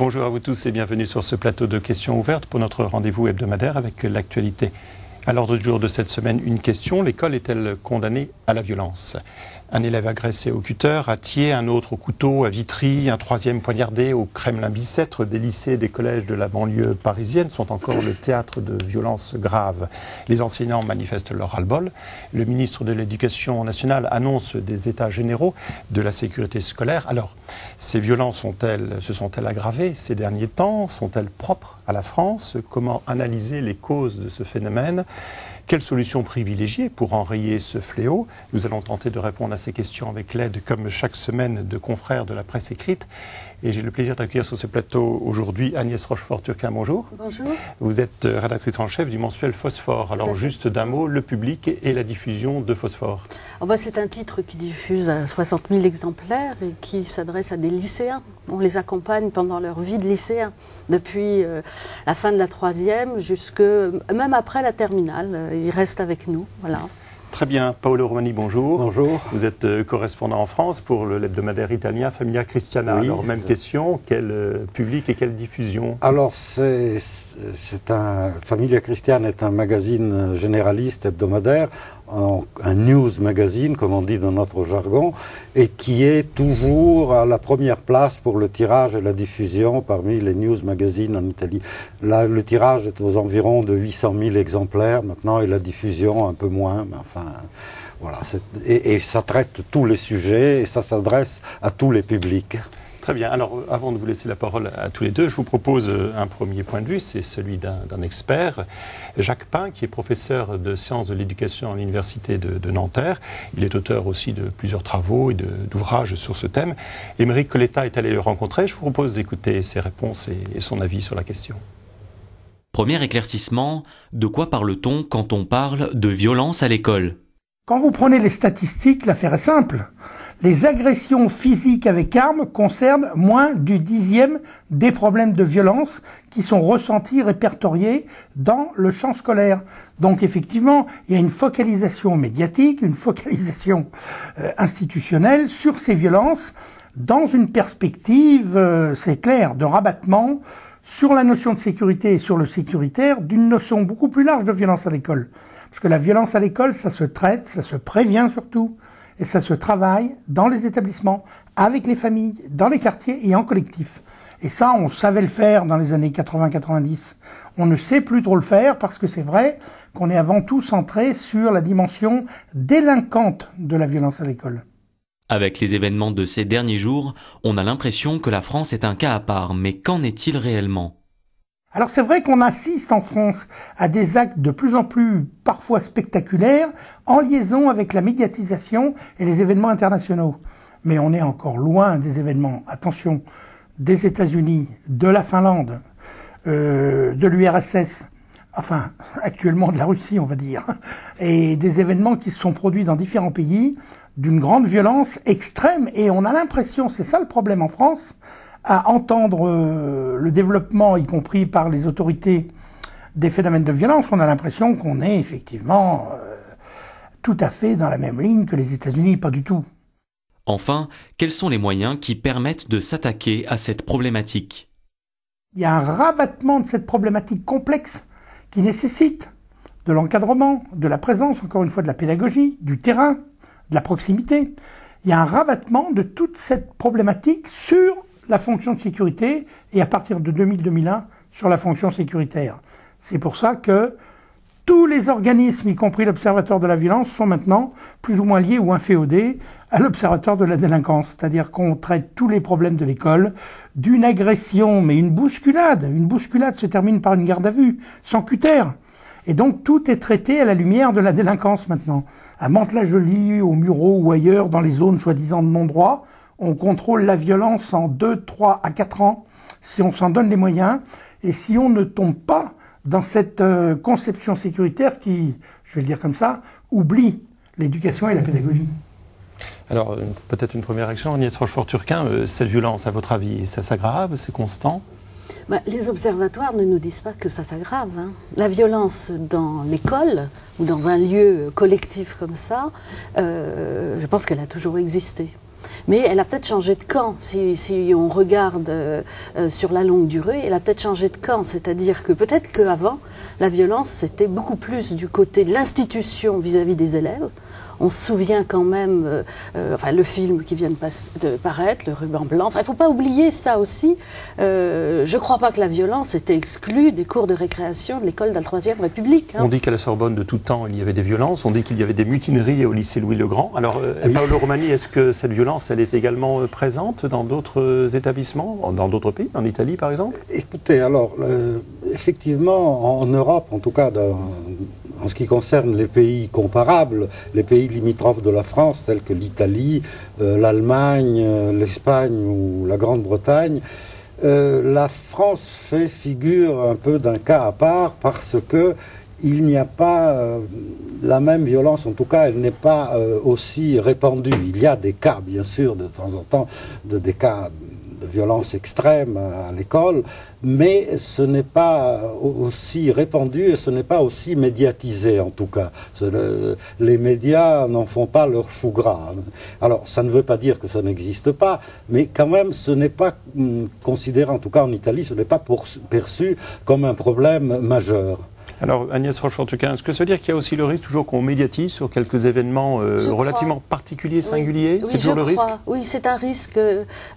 Bonjour à vous tous et bienvenue sur ce plateau de questions ouvertes pour notre rendez-vous hebdomadaire avec l'actualité. À l'ordre du jour de cette semaine, une question. L'école est-elle condamnée à la violence? Un élève agressé au cutter, à Thiers, un autre au couteau, à Vitry, un troisième poignardé au Kremlin-Bicêtre. Des lycées et des collèges de la banlieue parisienne sont encore le théâtre de violences graves. Les enseignants manifestent leur ras-le-bol. Le ministre de l'Éducation nationale annonce des états généraux de la sécurité scolaire. Alors, ces violences se sont-elles aggravées ces derniers temps? Sont-elles propres à la France? Comment analyser les causes de ce phénomène? Quelle solution privilégier pour enrayer ce fléau? Nous allons tenter de répondre à ces questions avec l'aide, comme chaque semaine, de confrères de la presse écrite. Et j'ai le plaisir d'accueillir sur ce plateau aujourd'hui Agnès Rochefort-Turquin. Bonjour. Bonjour. Vous êtes rédactrice en chef du mensuel Phosphore. Alors juste d'un mot, le public et la diffusion de Phosphore. C'est un titre qui diffuse à 60 000 exemplaires et qui s'adresse à des lycéens. On les accompagne pendant leur vie de lycéen, depuis la fin de la troisième jusque même après la terminale. Ils restent avec nous. Voilà. Très bien. Paolo Romani, bonjour. Bonjour. Vous êtes correspondant en France pour l'hebdomadaire italien Famiglia Cristiana. Oui, alors, même question, quel public et quelle diffusion? Alors, Famiglia Cristiana est un magazine généraliste hebdomadaire, un news magazine, comme on dit dans notre jargon, et qui est toujours à la première place pour le tirage et la diffusion parmi les news magazines en Italie. Là, le tirage est aux environs de 800 000 exemplaires maintenant, et la diffusion un peu moins, mais enfin... Voilà, et ça traite tous les sujets et ça s'adresse à tous les publics. Très bien. Alors, avant de vous laisser la parole à tous les deux, je vous propose un premier point de vue, c'est celui d'un expert, Jacques Pain, qui est professeur de sciences de l'éducation à l'université de Nanterre. Il est auteur aussi de plusieurs travaux et d'ouvrages sur ce thème. Émeric Coletta est allé le rencontrer. Je vous propose d'écouter ses réponses et son avis sur la question. Premier éclaircissement, de quoi parle-t-on quand on parle de violence à l'école? Quand vous prenez les statistiques, l'affaire est simple. Les agressions physiques avec armes concernent moins du 10e des problèmes de violence qui sont ressentis, répertoriés dans le champ scolaire. Donc effectivement, il y a une focalisation médiatique, une focalisation institutionnelle sur ces violences dans une perspective, c'est clair, de rabattement sur la notion de sécurité et sur le sécuritaire d'une notion beaucoup plus large de violence à l'école. Parce que la violence à l'école, ça se traite, ça se prévient surtout, et ça se travaille dans les établissements, avec les familles, dans les quartiers et en collectif. Et ça, on savait le faire dans les années 80-90. On ne sait plus trop le faire parce que c'est vrai qu'on est avant tout centré sur la dimension délinquante de la violence à l'école. Avec les événements de ces derniers jours, on a l'impression que la France est un cas à part, mais qu'en est-il réellement? Alors c'est vrai qu'on assiste en France à des actes de plus en plus parfois spectaculaires en liaison avec la médiatisation et les événements internationaux. Mais on est encore loin des événements, attention, des États-Unis, de la Finlande, de l'URSS, enfin actuellement de la Russie on va dire, et des événements qui se sont produits dans différents pays d'une grande violence extrême. Et on a l'impression, c'est ça le problème en France, à entendre le développement, y compris par les autorités, des phénomènes de violence, on a l'impression qu'on est effectivement tout à fait dans la même ligne que les États-Unis, pas du tout. Enfin, quels sont les moyens qui permettent de s'attaquer à cette problématique? Il y a un rabattement de cette problématique complexe qui nécessite de l'encadrement, de la présence, encore une fois, de la pédagogie, du terrain, de la proximité. Il y a un rabattement de toute cette problématique sur la fonction de sécurité et à partir de 2000-2001 sur la fonction sécuritaire. C'est pour ça que tous les organismes, y compris l'Observatoire de la violence, sont maintenant plus ou moins liés ou inféodés à l'Observatoire de la délinquance. C'est-à-dire qu'on traite tous les problèmes de l'école, d'une agression, mais une bousculade. Une bousculade se termine par une garde à vue, sans cutter. Et donc tout est traité à la lumière de la délinquance maintenant. À Mantes-la-Jolie, au Mureau ou ailleurs, dans les zones soi-disant de non-droit, on contrôle la violence en 2, 3 à 4 ans, si on s'en donne les moyens, et si on ne tombe pas dans cette conception sécuritaire qui, je vais le dire comme ça, oublie l'éducation et la pédagogie. Alors, peut-être une première réaction, Agnès Rochefort-Turquin, cette violence, à votre avis, ça s'aggrave, c'est constant? Les observatoires ne nous disent pas que ça s'aggrave. La violence dans l'école ou dans un lieu collectif comme ça, je pense qu'elle a toujours existé. Mais elle a peut-être changé de camp. Si on regarde sur la longue durée, elle a peut-être changé de camp. C'est-à-dire que peut-être qu'avant, la violence, c'était beaucoup plus du côté de l'institution vis-à-vis des élèves. On se souvient quand même, le film qui vient de paraître, Le Ruban Blanc. Enfin, il ne faut pas oublier ça aussi. Je ne crois pas que la violence était exclue des cours de récréation de l'école de la Troisième République. On dit qu'à la Sorbonne, de tout temps, il y avait des violences. On dit qu'il y avait des mutineries au lycée Louis-le-Grand. Alors, Paolo Romani, est-ce que cette violence, elle est également présente dans d'autres établissements, dans d'autres pays, en Italie par exemple? Écoutez, alors, effectivement, en Europe, en tout cas, en ce qui concerne les pays comparables, les pays limitrophes de la France, tels que l'Italie, l'Allemagne, l'Espagne ou la Grande-Bretagne, la France fait figure un peu d'un cas à part parce que il n'y a pas la même violence, en tout cas elle n'est pas aussi répandue. Il y a des cas, bien sûr, de temps en temps, des cas de violence extrême à l'école, mais ce n'est pas aussi répandu et ce n'est pas aussi médiatisé en tout cas. Les médias n'en font pas leur chou gras. Alors ça ne veut pas dire que ça n'existe pas, mais quand même ce n'est pas considéré, en tout cas en Italie, ce n'est pas perçu comme un problème majeur. Alors Agnès Roche-Fortuquin, est-ce que ça veut dire qu'il y a aussi le risque toujours qu'on médiatise sur quelques événements relativement particuliers, singuliers? Oui, c'est toujours le risque? Oui, c'est un risque,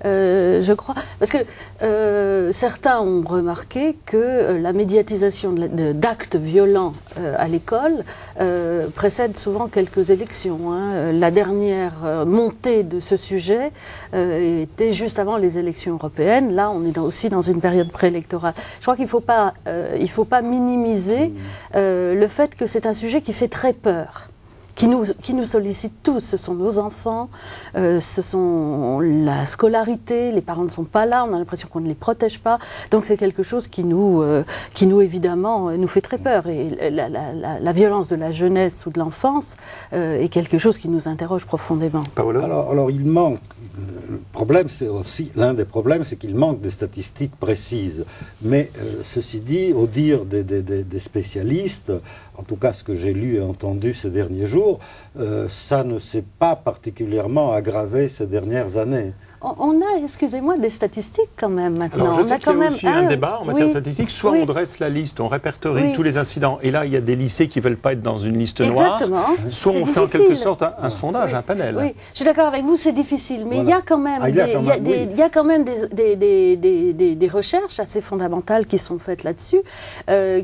je crois. Parce que certains ont remarqué que la médiatisation d'actes violents à l'école précède souvent quelques élections. Hein. La dernière montée de ce sujet était juste avant les élections européennes. Là, on est aussi dans une période préélectorale. Je crois qu'il ne faut pas minimiser le fait que c'est un sujet qui fait très peur, qui nous sollicite tous. Ce sont nos enfants, ce sont la scolarité, les parents ne sont pas là, on a l'impression qu'on ne les protège pas, donc c'est quelque chose qui nous évidemment nous fait très peur, et la violence de la jeunesse ou de l'enfance est quelque chose qui nous interroge profondément. Alors il manque, le problème c'est aussi, l'un des problèmes c'est qu'il manque des statistiques précises, mais ceci dit, au dire des spécialistes, en tout cas ce que j'ai lu et entendu ces derniers jours, ça ne s'est pas particulièrement aggravé ces dernières années. On a, excusez-moi, des statistiques quand même maintenant. Alors je sais qu'il y a aussi un débat en matière de statistiques. Soit on dresse la liste, on répertorie tous les incidents, et là il y a des lycées qui ne veulent pas être dans une liste noire. Soit on fait en quelque sorte un sondage, un panel. Oui, je suis d'accord avec vous, c'est difficile, mais il y a quand même des recherches assez fondamentales qui sont faites là-dessus,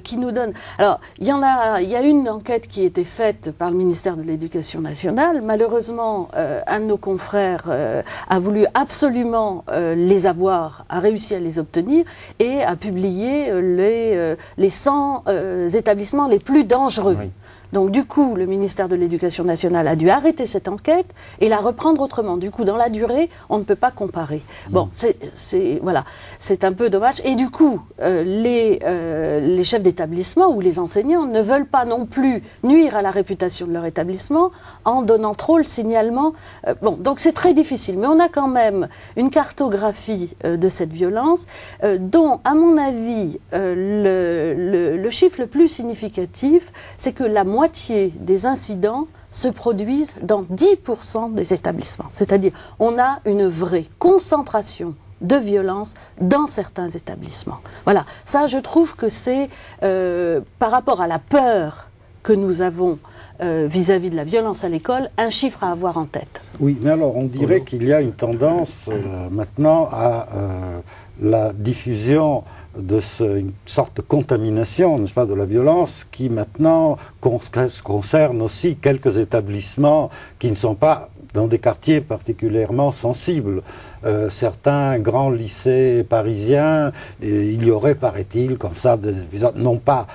qui nous donnent... Alors, il y a une enquête qui a été faite par le ministère de l'Éducation nationale. Malheureusement, un de nos confrères a voulu absolument les avoir, a réussi à les obtenir et a publié les 100 établissements les plus dangereux. Oui. Donc du coup, le ministère de l'Éducation nationale a dû arrêter cette enquête et la reprendre autrement. Du coup, dans la durée, on ne peut pas comparer. Bon, voilà, c'est un peu dommage. Et du coup, les chefs d'établissement ou les enseignants ne veulent pas non plus nuire à la réputation de leur établissement en donnant trop le signalement. Donc c'est très difficile. Mais on a quand même une cartographie de cette violence dont, à mon avis, le chiffre le plus significatif, c'est que la moitié des incidents se produisent dans 10% des établissements. C'est-à-dire, on a une vraie concentration de violence dans certains établissements. Voilà, ça je trouve que c'est, par rapport à la peur que nous avons vis-à-vis de la violence à l'école, un chiffre à avoir en tête. Oui, mais alors on dirait qu'il y a une tendance maintenant à la diffusion une sorte de contamination, n'est-ce pas, de la violence qui maintenant concerne aussi quelques établissements qui ne sont pas dans des quartiers particulièrement sensibles. Certains grands lycées parisiens, il y aurait, paraît-il, comme ça, des épisodes, non pas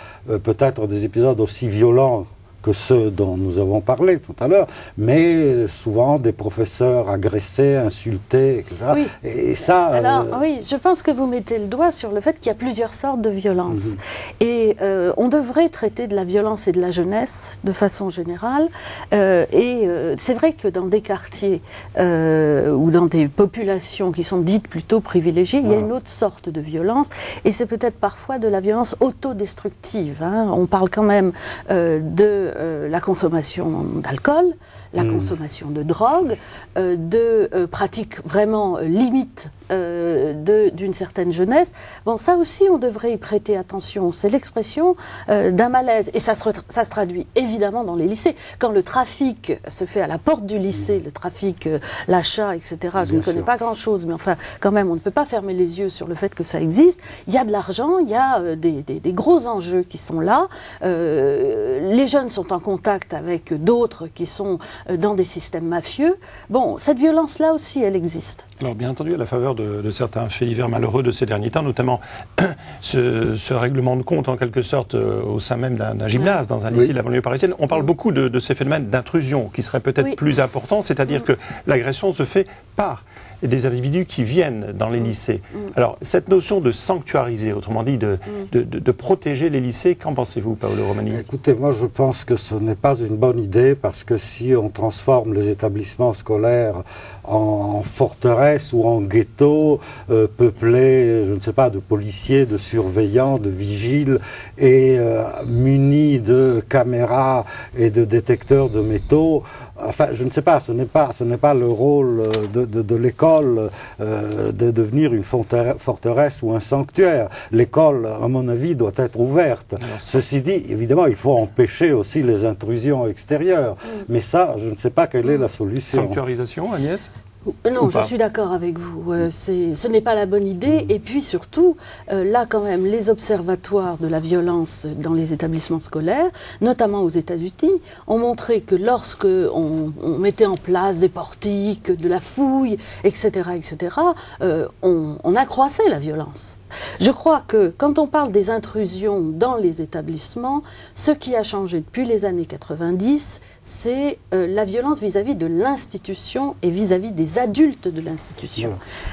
peut-être des épisodes aussi violents que ceux dont nous avons parlé tout à l'heure, mais souvent des professeurs agressés, insultés, etc. Oui. Et ça... Alors, oui, je pense que vous mettez le doigt sur le fait qu'il y a plusieurs sortes de violences. Et on devrait traiter de la violence et de la jeunesse de façon générale. C'est vrai que dans des quartiers ou dans des populations qui sont dites plutôt privilégiées, il y a une autre sorte de violence. Et c'est peut-être parfois de la violence autodestructive. Hein. On parle quand même de la consommation d'alcool, la consommation de drogue, de pratiques vraiment limites d'une certaine jeunesse. Bon, ça aussi, on devrait y prêter attention. C'est l'expression d'un malaise. Et ça se traduit évidemment dans les lycées. Quand le trafic se fait à la porte du lycée, le trafic, l'achat, etc., je ne connais pas grand-chose, mais enfin, quand même, on ne peut pas fermer les yeux sur le fait que ça existe. Il y a de l'argent, il y a des gros enjeux qui sont là. Les jeunes sont en contact avec d'autres qui sont dans des systèmes mafieux. Bon, cette violence-là aussi, elle existe. Alors, bien entendu, à la faveur de certains faits divers malheureux de ces derniers temps, notamment ce règlement de compte, en quelque sorte, au sein même d'un gymnase, dans un lycée de la banlieue parisienne, on parle beaucoup de ces phénomènes d'intrusion qui seraient peut-être plus importants, c'est-à-dire que l'agression se fait par des individus qui viennent dans les lycées. Alors, cette notion de sanctuariser, autrement dit, de protéger les lycées, qu'en pensez-vous, Paolo Romani? Écoutez, moi je pense que ce n'est pas une bonne idée, parce que si on transforme les établissements scolaires en forteresses ou en ghettos peuplés, je ne sais pas, de policiers, de surveillants, de vigiles, et munis de caméras et de détecteurs de métaux, enfin, je ne sais pas, ce n'est pas le rôle de l'école de devenir une forteresse ou un sanctuaire. L'école, à mon avis, doit être ouverte. Ceci dit, évidemment, il faut empêcher aussi les intrusions extérieures. Mais ça, je ne sais pas quelle est la solution. Sanctuarisation, Agnès? Non, je suis d'accord avec vous. Ce n'est pas la bonne idée. Et puis surtout, là quand même, les observatoires de la violence dans les établissements scolaires, notamment aux États-Unis, ont montré que lorsque on mettait en place des portiques, de la fouille, etc., on accroissait la violence. Je crois que quand on parle des intrusions dans les établissements, ce qui a changé depuis les années 90, c'est la violence vis-à-vis de l'institution et vis-à-vis des adultes de l'institution.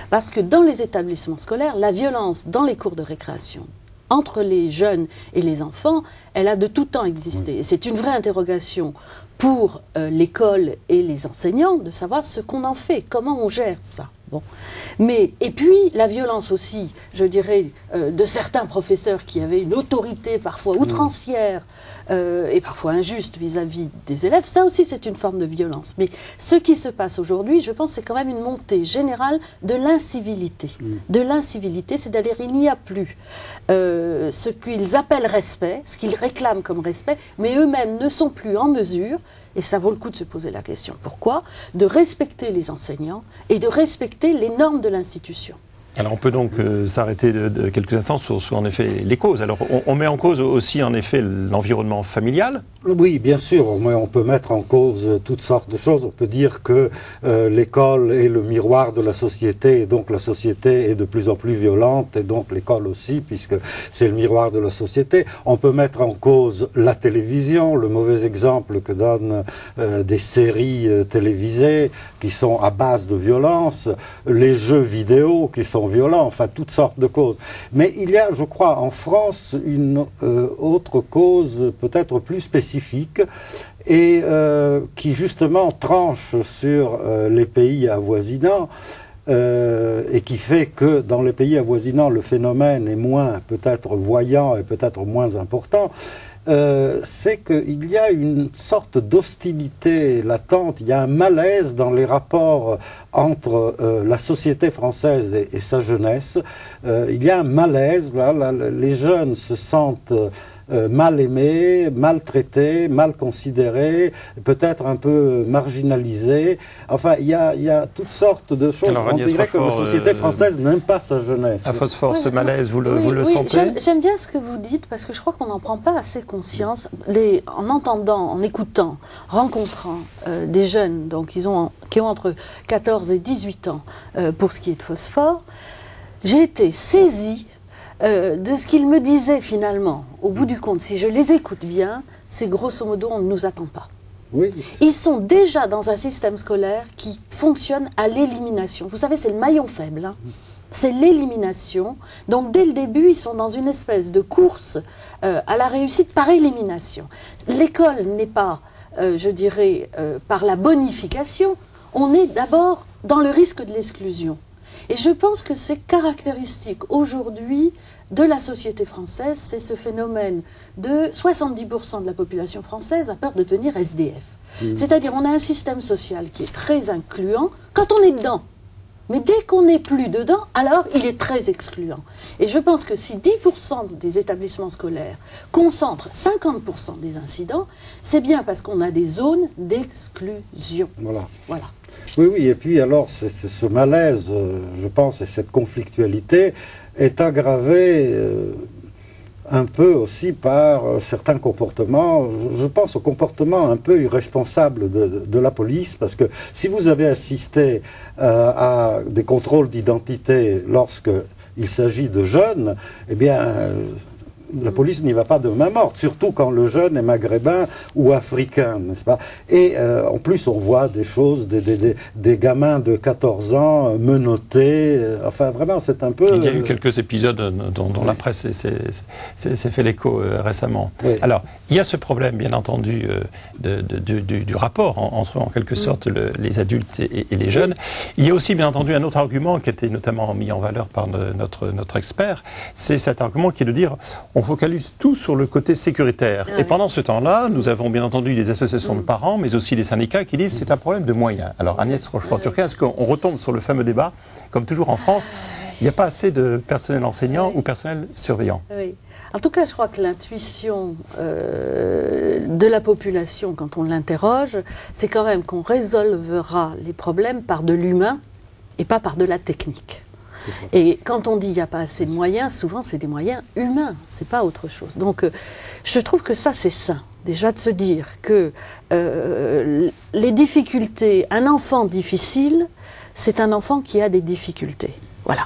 Parce que dans les établissements scolaires, la violence dans les cours de récréation, entre les jeunes et les enfants, elle a de tout temps existé. Et c'est une vraie interrogation pour l'école et les enseignants de savoir ce qu'on en fait, comment on gère ça. Bon. Mais, et puis, la violence aussi, je dirais, de certains professeurs qui avaient une autorité parfois outrancière et parfois injuste vis-à-vis des élèves, ça aussi c'est une forme de violence. Mais ce qui se passe aujourd'hui, je pense, c'est quand même une montée générale de l'incivilité. De l'incivilité, c'est-à-dire il n'y a plus ce qu'ils appellent respect, ce qu'ils réclament comme respect, mais eux-mêmes ne sont plus en mesure, et ça vaut le coup de se poser la question, pourquoi, de respecter les enseignants et de respecter les normes de l'institution. Alors on peut donc s'arrêter de quelques instants sur en effet les causes. Alors on met en cause aussi en effet l'environnement familial. Oui, bien sûr, on peut mettre en cause toutes sortes de choses. On peut dire que l'école est le miroir de la société, et donc la société est de plus en plus violente, et donc l'école aussi, puisque c'est le miroir de la société. On peut mettre en cause la télévision, le mauvais exemple que donnent des séries télévisées qui sont à base de violence, les jeux vidéo qui sont violents, enfin toutes sortes de causes. Mais il y a, je crois, en France, une autre cause peut-être plus spécifique et qui justement tranche sur les pays avoisinants et qui fait que dans les pays avoisinants le phénomène est moins peut-être voyant et peut-être moins important. C'est qu'il y a une sorte d'hostilité latente, il y a un malaise dans les rapports entre la société française et sa jeunesse. Il y a un malaise, là, les jeunes se sentent mal aimés, mal traités, mal considérés, peut-être un peu marginalisés. Enfin, il y a toutes sortes de choses. Alors, on dirait que la société française n'aime pas sa jeunesse. À Phosphore, ce malaise, vous le sentez? J'aime bien ce que vous dites, parce que je crois qu'on n'en prend pas assez conscience. En entendant, en écoutant, rencontrant des jeunes donc, qui ont entre 14 et 18 ans pour ce qui est de Phosphore, j'ai été saisie de ce qu'ils me disaient finalement. Au bout du compte, si je les écoute bien, c'est grosso modo, on ne nous attend pas. Oui. Ils sont déjà dans un système scolaire qui fonctionne à l'élimination. Vous savez, c'est le maillon faible. Hein. C'est l'élimination. Donc, dès le début, ils sont dans une espèce de course à la réussite par élimination. L'école n'est pas, je dirais, par la bonification. On est d'abord dans le risque de l'exclusion. Et je pense que c'est caractéristique aujourd'hui de la société française, c'est ce phénomène de 70% de la population française a peur de devenir SDF. C'est-à-dire on a un système social qui est très incluant quand on est dedans. Mais dès qu'on n'est plus dedans, alors il est très excluant. Et je pense que si 10% des établissements scolaires concentrent 50% des incidents, c'est bien parce qu'on a des zones d'exclusion. Voilà. Voilà. Oui, oui, et puis alors, ce malaise, je pense, et cette conflictualité est aggravée un peu aussi par certains comportements. Je pense aux comportements un peu irresponsables de la police, parce que si vous avez assisté à des contrôles d'identité lorsque il s'agit de jeunes, eh bien... la police n'y va pas de main morte, surtout quand le jeune est maghrébin ou africain, n'est-ce pas? Et en plus, on voit des choses, des gamins de 14 ans menottés. Enfin, vraiment, c'est un peu... Il y a eu quelques épisodes dont la presse s'est fait l'écho récemment. Oui. Alors, il y a ce problème, bien entendu, du rapport entre, en quelque sorte, les adultes et les jeunes. Il y a aussi, bien entendu, un autre argument qui a été notamment mis en valeur par notre expert. C'est cet argument qui est de dire... on focalise tout sur le côté sécuritaire. Et pendant ce temps-là, nous avons bien entendu des associations de parents, mais aussi des syndicats qui disent que c'est un problème de moyens. Alors Agnès Rochefort-Turquin, est-ce qu'on retombe sur le fameux débat, comme toujours en France, il n'y a pas assez de personnel enseignant ou personnel surveillant? Oui. En tout cas, je crois que l'intuition de la population, quand on l'interroge, c'est quand même qu'on résolvera les problèmes par de l'humain et pas par de la technique. Et quand on dit qu'il n'y a pas assez de moyens, souvent c'est des moyens humains, c'est pas autre chose. Donc je trouve que ça c'est sain, déjà de se dire que les difficultés, un enfant difficile, c'est un enfant qui a des difficultés. Voilà.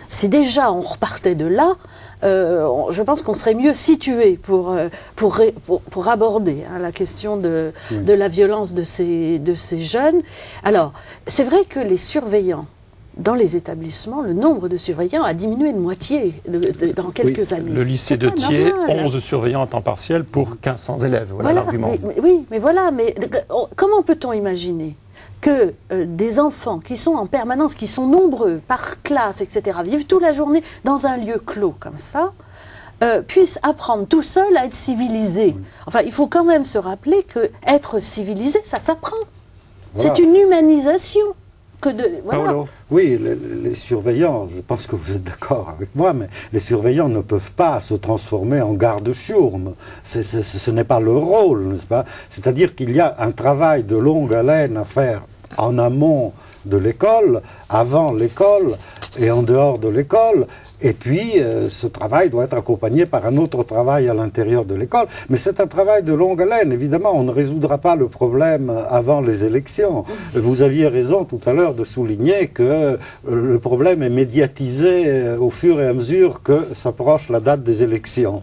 Si déjà on repartait de là, je pense qu'on serait mieux situé pour aborder la question de la violence de ces jeunes. Alors, c'est vrai que les surveillants, dans les établissements, le nombre de surveillants a diminué de moitié dans quelques années. Le lycée de Thiers, 11 surveillants à temps partiel pour 1500 élèves. Voilà l'argument. Oui, mais voilà. Mais comment peut-on imaginer que des enfants qui sont en permanence, qui sont nombreux, par classe, etc., vivent toute la journée dans un lieu clos comme ça, puissent apprendre tout seuls à être civilisés? Enfin, il faut quand même se rappeler que être civilisé, ça s'apprend. Voilà. C'est une humanisation. Voilà. Oui, les surveillants, je pense que vous êtes d'accord avec moi, mais les surveillants ne peuvent pas se transformer en garde-chiourme. Ce n'est pas leur rôle, n'est-ce pas? C'est-à-dire qu'il y a un travail de longue haleine à faire en amont de l'école, avant l'école et en dehors de l'école. Et puis, ce travail doit être accompagné par un autre travail à l'intérieur de l'école. Mais c'est un travail de longue haleine. Évidemment, on ne résoudra pas le problème avant les élections. Vous aviez raison tout à l'heure de souligner que le problème est médiatisé au fur et à mesure que s'approche la date des élections.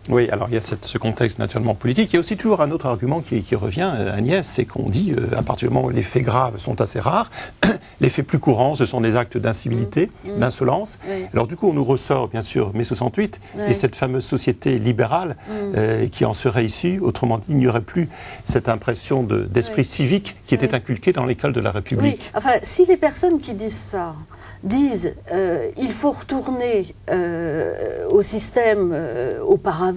Oui, alors il y a ce contexte naturellement politique. Il y a aussi toujours un autre argument qui revient, Agnès, c'est qu'on dit, à partir du moment où les faits graves sont assez rares, les faits plus courants, ce sont des actes d'incivilité, d'insolence. Oui. Alors du coup, on nous ressort, bien sûr, mai 68, et cette fameuse société libérale qui en serait issue. Autrement dit, il n'y aurait plus cette impression d'esprit civique qui était inculquée dans l'école de la République. Oui. Enfin, si les personnes qui disent ça disent il faut retourner au système auparavant,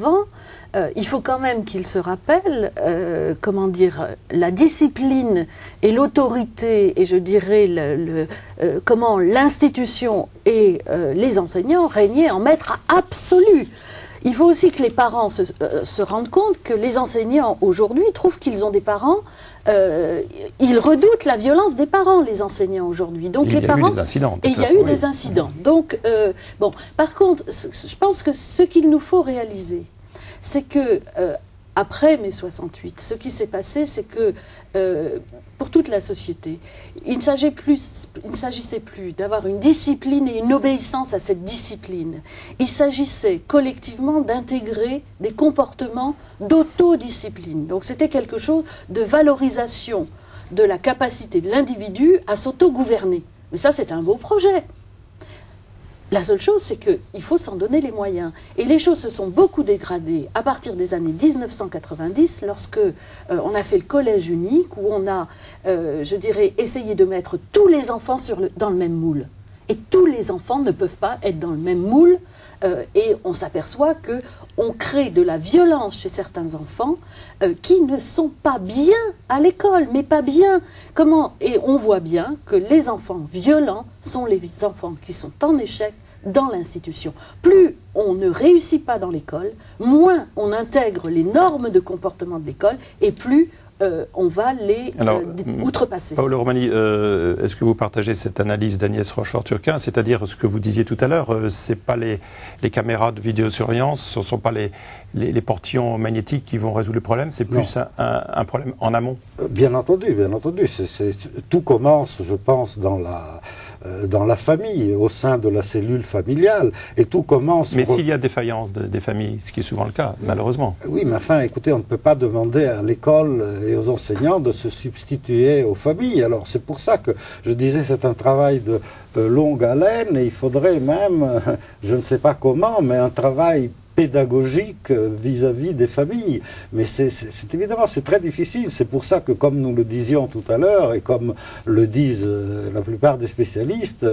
il faut quand même qu'ils se rappellent, comment dire, la discipline et l'autorité, et je dirais comment l'institution et les enseignants régnaient en maître absolu. Il faut aussi que les parents se rendent compte que les enseignants aujourd'hui trouvent qu'ils ont des parents. Ils redoutent la violence des parents, les enseignants aujourd'hui. Donc les parents. Il y a eu des incidents. Et il y a eu des incidents. Donc bon. Par contre, je pense que ce qu'il nous faut réaliser, c'est que après mai 68, ce qui s'est passé, c'est que pour toute la société, il ne s'agissait plus d'avoir une discipline et une obéissance à cette discipline. Il s'agissait collectivement d'intégrer des comportements d'autodiscipline. Donc c'était quelque chose de valorisation de la capacité de l'individu à s'autogouverner. Mais ça, c'est un beau projet. La seule chose, c'est qu'il faut s'en donner les moyens. Et les choses se sont beaucoup dégradées à partir des années 1990, lorsque on a fait le collège unique, où on a, je dirais, essayé de mettre tous les enfants dans le même moule. Et tous les enfants ne peuvent pas être dans le même moule. Et on s'aperçoit qu'on crée de la violence chez certains enfants qui ne sont pas bien à l'école, mais pas bien. Comment? Et on voit bien que les enfants violents sont les enfants qui sont en échec dans l'institution. Plus on ne réussit pas dans l'école, moins on intègre les normes de comportement de l'école et plus on va les outrepasser. Paolo Romani, est-ce que vous partagez cette analyse d'Agnès Rochefort-Turquin, c'est-à-dire ce que vous disiez tout à l'heure, ce n'est pas les caméras de vidéosurveillance, ce ne sont pas les portillons magnétiques qui vont résoudre le problème, c'est plus un problème en amont? Bien entendu, bien entendu. Tout commence, je pense, dans la famille, au sein de la cellule familiale, et tout commence... Mais s'il y a défaillance des familles, ce qui est souvent le cas, malheureusement. Oui, mais enfin, écoutez, on ne peut pas demander à l'école et aux enseignants de se substituer aux familles. Alors c'est pour ça que je disais c'est un travail de longue haleine, et il faudrait même, je ne sais pas comment, mais un travail pédagogique vis-à-vis des familles. Mais c'est évidemment, c'est très difficile. C'est pour ça que, comme nous le disions tout à l'heure, et comme le disent la plupart des spécialistes,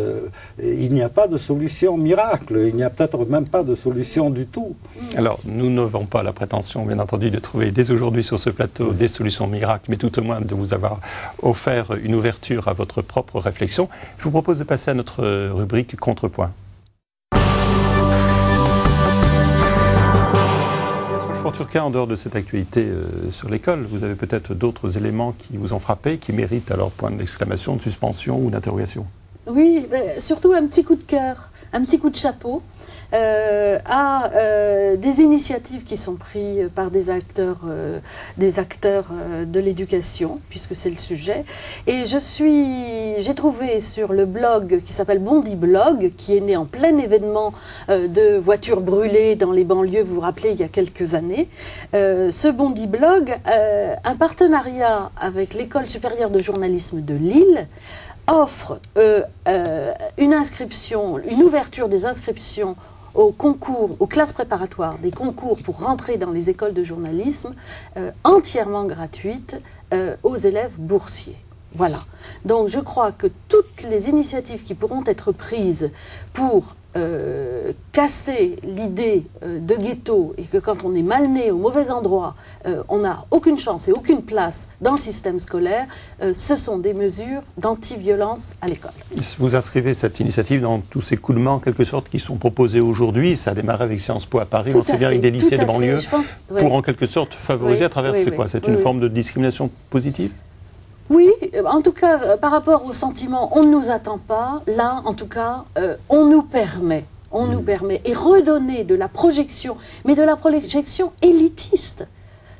il n'y a pas de solution miracle. Il n'y a peut-être même pas de solution du tout. Alors, nous n'avons pas la prétention, bien entendu, de trouver dès aujourd'hui sur ce plateau des solutions miracles, mais tout au moins de vous avoir offert une ouverture à votre propre réflexion. Je vous propose de passer à notre rubrique Contrepoint. Turquin, en dehors de cette actualité sur l'école, vous avez peut-être d'autres éléments qui vous ont frappé, qui méritent alors point d'exclamation, de suspension ou d'interrogation? Oui, surtout un petit coup de cœur, un petit coup de chapeau à des initiatives qui sont prises par des acteurs de l'éducation, puisque c'est le sujet. Et j'ai trouvé sur le blog qui s'appelle Bondi Blog, qui est né en plein événement de voitures brûlées dans les banlieues, vous vous rappelez, il y a quelques années, ce Bondi Blog, un partenariat avec l'École supérieure de journalisme de Lille, offre une inscription, une ouverture des inscriptions aux concours, aux classes préparatoires, des concours pour rentrer dans les écoles de journalisme, entièrement gratuite aux élèves boursiers. Voilà. Donc je crois que toutes les initiatives qui pourront être prises pour casser l'idée de ghetto, et que quand on est mal né au mauvais endroit, on n'a aucune chance et aucune place dans le système scolaire, ce sont des mesures d'anti-violence à l'école. Vous inscrivez cette initiative dans tous ces coups de main en quelque sorte qui sont proposés aujourd'hui. Ça a démarré avec Sciences Po à Paris, on sait bien avec des lycées de banlieue, pour en quelque sorte favoriser à travers c'est quoi? C'est une forme de discrimination positive? Oui, en tout cas, par rapport au sentiment, on ne nous attend pas. Là, en tout cas, on nous permet. On nous permet. Et redonner de la projection, mais de la projection élitiste.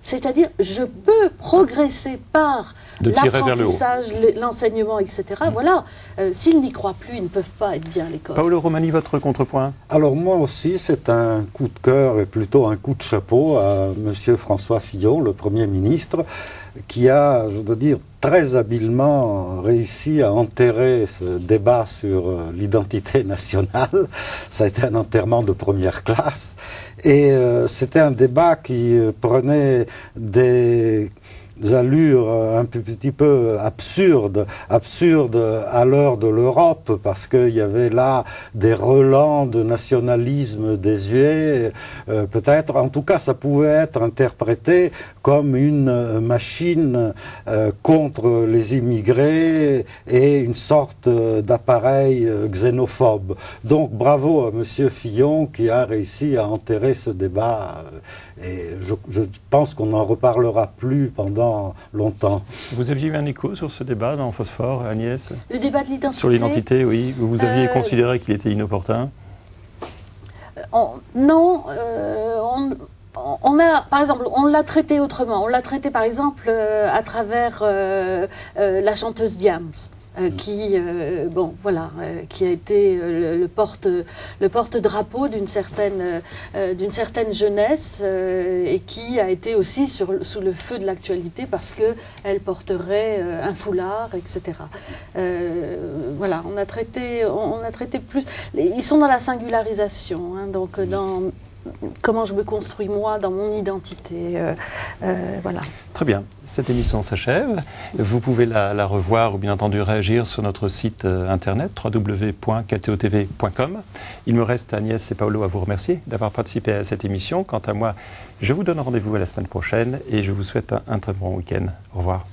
C'est-à-dire, je peux progresser par l'apprentissage, l'enseignement, etc. Voilà. S'ils n'y croient plus, ils ne peuvent pas être bien à l'école. Paolo Romani, votre contrepoint? Alors moi aussi, c'est un coup de cœur et plutôt un coup de chapeau à M. François Fillon, le Premier ministre, qui a, je dois dire, très habilement réussi à enterrer ce débat sur l'identité nationale. Ça a été un enterrement de première classe. Et c'était un débat qui prenait des allures un petit peu absurdes à l'heure de l'Europe, parce qu'il y avait là des relents de nationalisme désuet, peut-être. En tout cas, ça pouvait être interprété comme une machine contre les immigrés et une sorte d'appareil xénophobe. Donc, bravo à Monsieur Fillon qui a réussi à enterrer ce débat. Et je pense qu'on n'en reparlera plus pendant longtemps. Vous aviez eu un écho sur ce débat dans Phosphore, Agnès? Le débat de l'identité? Sur l'identité, oui. Vous aviez considéré qu'il était inopportun? Non. On a, par exemple, on l'a traité autrement. On l'a traité, par exemple, à travers la chanteuse Diams. Qui a été le porte-drapeau d'une certaine jeunesse et qui a été aussi sous le feu de l'actualité parce qu'elle porterait un foulard, etc. Voilà, on a traité plus. Ils sont dans la singularisation, hein, donc comment je me construis moi dans mon identité. Voilà. Très bien. Cette émission s'achève. Vous pouvez la revoir ou bien entendu réagir sur notre site internet www.ktotv.com. Il me reste, Agnès et Paolo, à vous remercier d'avoir participé à cette émission. Quant à moi, je vous donne rendez-vous à la semaine prochaine et je vous souhaite un très bon week-end. Au revoir.